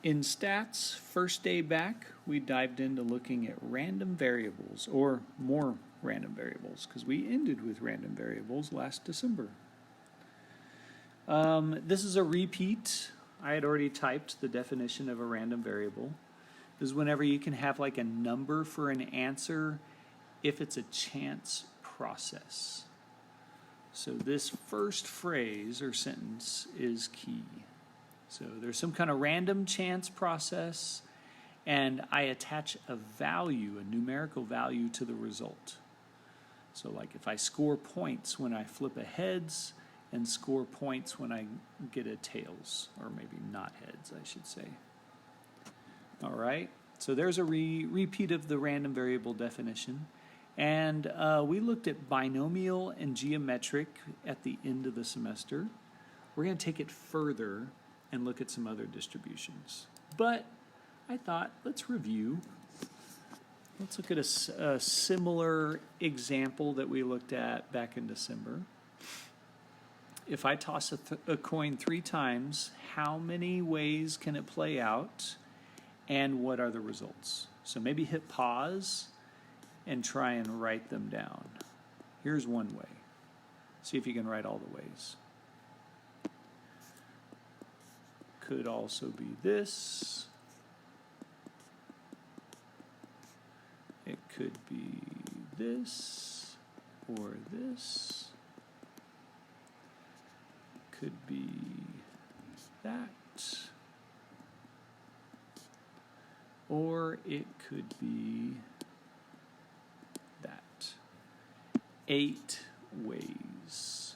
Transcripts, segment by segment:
In stats, first day back, we dived into looking at random variables, or more random variables, because we ended with random variables last December. This is a repeat. I had already typed the definition of a random variable. This is whenever you can have like a number for an answer if it's a chance process. So this first phrase or sentence is key. So there's some kind of random chance process, and I attach a value, a numerical value to the result. So like if I score points when I flip a heads and score points when I get a tails, or maybe not heads, I should say. All right, so there's a repeat of the random variable definition. And we looked at binomial and geometric at the end of the semester. We're going to take it further and look at some other distributions. But I thought, let's review. Let's look at a similar example that we looked at back in December. If I toss a coin 3 times, how many ways can it play out, and what are the results? So maybe hit pause and try and write them down. Here's one way. See if you can write all the ways. Could also be this. It could be this or this. Could be that. Or it could be that. 8 ways.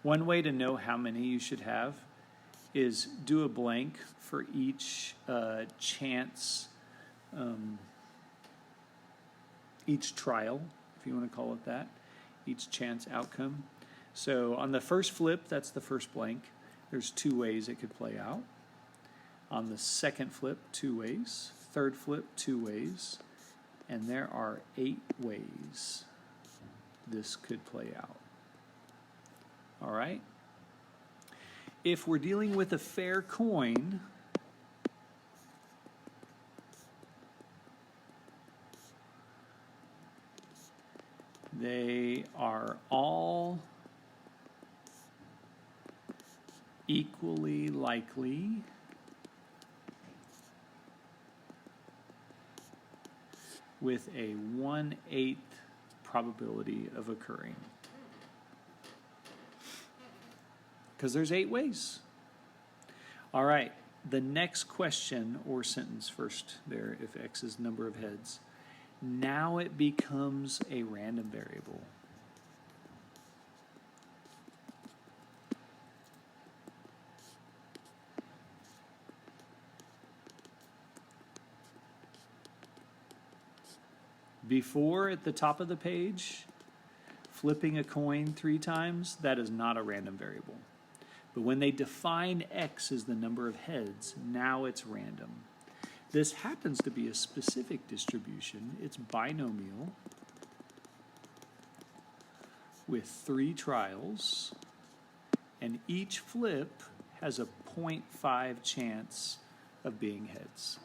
One way to know how many you should have is do a blank for each chance, each trial, if you want to call it that, each chance outcome. So on the first flip, that's the first blank. There's 2 ways it could play out. On the second flip, 2 ways. Third flip, 2 ways. And there are 8 ways this could play out. All right? If we're dealing with a fair coin, they are all equally likely with a 1/8 probability of occurring. Because there's 8 ways. All right, the next question or sentence first there, if x is number of heads. Now it becomes a random variable. Before, at the top of the page, flipping a coin 3 times, that is not a random variable. But when they define x as the number of heads, now it's random. This happens to be a specific distribution. It's binomial with 3 trials, and each flip has a 0.5 chance of being heads.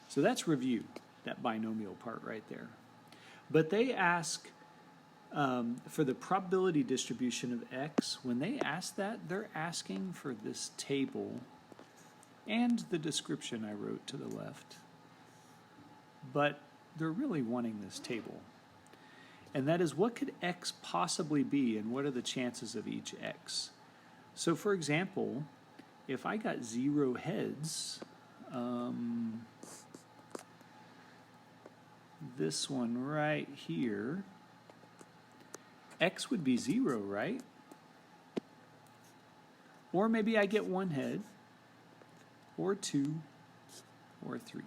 So that's review, that binomial part right there. But they ask for the probability distribution of x. When they ask that, they're asking for this table and the description I wrote to the left. But they're really wanting this table. And that is, what could x possibly be, and what are the chances of each x? So for example, if I got 0 heads, this one right here, x would be 0, right? Or maybe I get 1 head, or 2, or 3.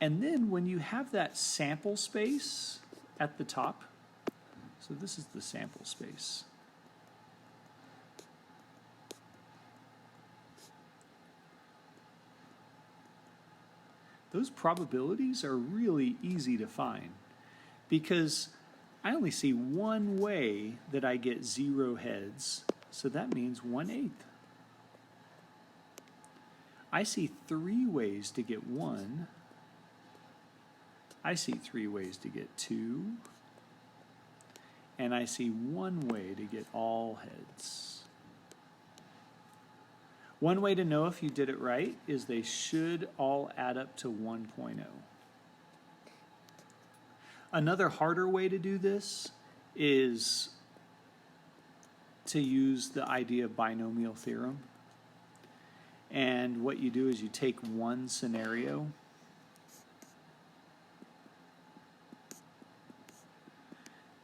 And then when you have that sample space at the top, so this is the sample space. Those probabilities are really easy to find because I only see one way that I get 0 heads, so that means 1/8. I see 3 ways to get 1. I see 3 ways to get 2. And I see 1 way to get all heads. One way to know if you did it right is they should all add up to 1.0. Another harder way to do this is to use the idea of binomial theorem. And what you do is you take one scenario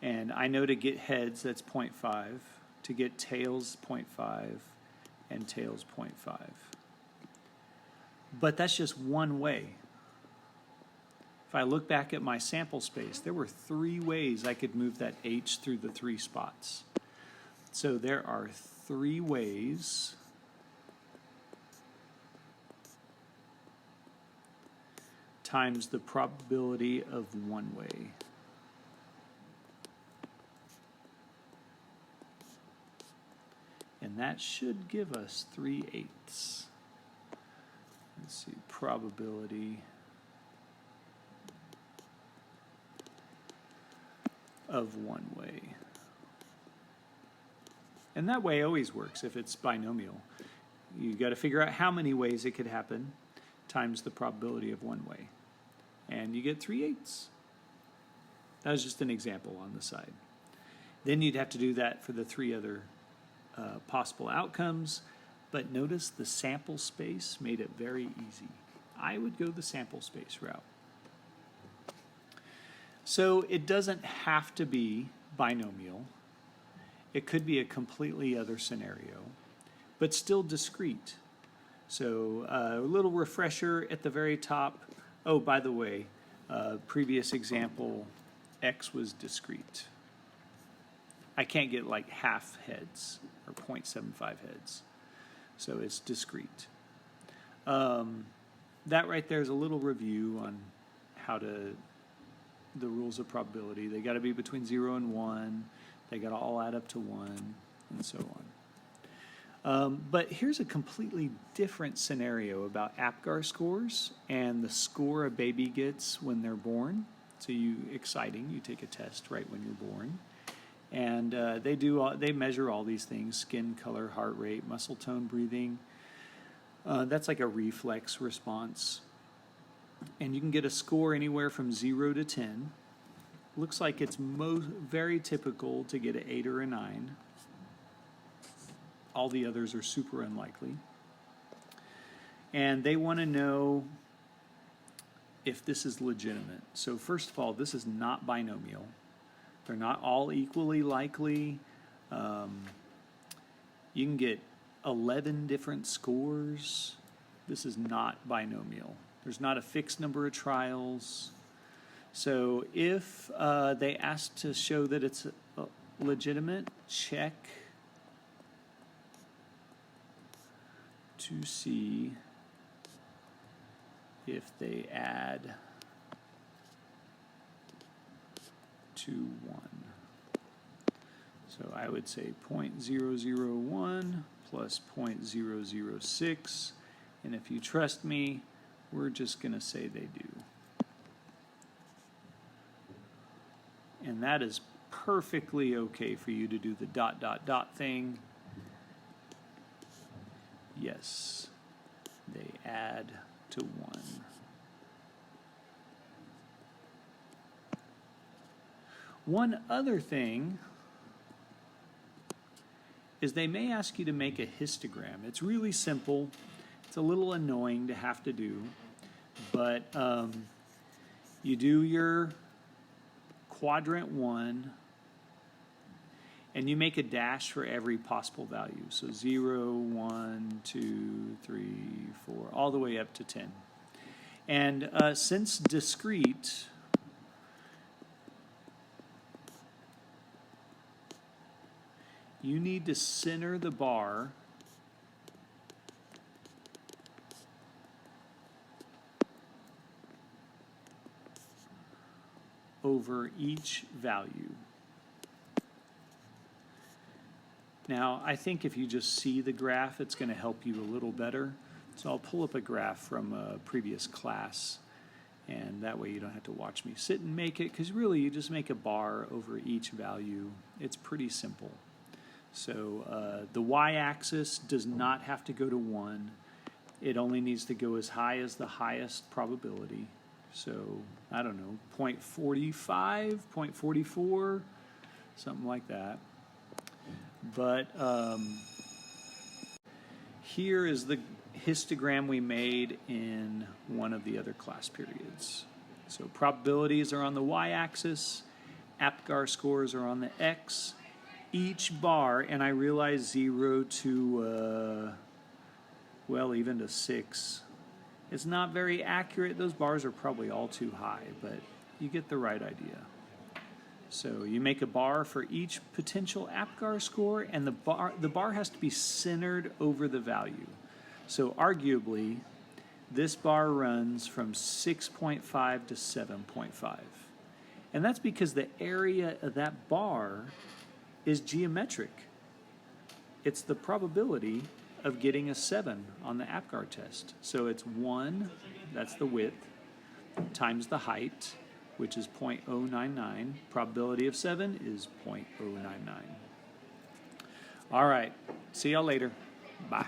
and I know to get heads that's 0.5, to get tails 0.5, and tails 0.5. But that's just one way. If I look back at my sample space, there were 3 ways I could move that H through the 3 spots. So there are 3 ways times the probability of 1 way. And that should give us 3/8. Let's see, probability of 1 way. And that way always works if it's binomial. You got to figure out how many ways it could happen times the probability of 1 way. And you get 3/8. That was just an example on the side. Then you'd have to do that for the 3 other possible outcomes, but notice the sample space made it very easy. I would go the sample space route. So it doesn't have to be binomial. It could be a completely other scenario, but still discrete. So a little refresher at the very top. Oh, by the way, previous example, X was discrete. I can't get like half heads or 0.75 heads. So it's discrete. That right there is a little review on how to, the rules of probability. They got to be between 0 and 1. They got to all add up to 1, and so on. But here's a completely different scenario about APGAR scores and the score a baby gets when they're born. So exciting, you take a test right when you're born. And they measure all these things: skin color, heart rate, muscle tone, breathing. That's like a reflex response. And you can get a score anywhere from 0 to 10. Looks like it's very typical to get an 8 or a 9. All the others are super unlikely. And they want to know if this is legitimate. So first of all, this is not binomial. They're not all equally likely. You can get 11 different scores. This is not binomial. There's not a fixed number of trials. So if they ask to show that it's legitimate, check to see if they add to 1. So I would say 0.001 plus 0.006, and if you trust me, we're just going to say they do. And that is perfectly okay for you to do the ... thing. Yes, they add to 1. One other thing is they may ask you to make a histogram. It's really simple. It's a little annoying to have to do, but you do your quadrant 1, and you make a dash for every possible value. So 0, 1, 2, 3, 4, all the way up to 10. And since discrete, you need to center the bar over each value. Now, I think if you just see the graph, it's going to help you a little better. So I'll pull up a graph from a previous class, and that way you don't have to watch me sit and make it, because really you just make a bar over each value. It's pretty simple. So the y-axis does not have to go to 1. It only needs to go as high as the highest probability. So, I don't know, 0.45, 0.44, something like that. But here is the histogram we made in one of the other class periods. So probabilities are on the y-axis, APGAR scores are on the x. Each bar, and I realize 0 to, well, even to 6. It's not very accurate. Those bars are probably all too high, but you get the right idea. So you make a bar for each potential APGAR score, and the bar has to be centered over the value. So arguably, this bar runs from 6.5 to 7.5. And that's because the area of that bar is geometric. It's the probability of getting a 7 on the APGAR test. So it's 1, that's the width, times the height, which is 0.099. Probability of 7 is 0.099. All right, see y'all later. Bye.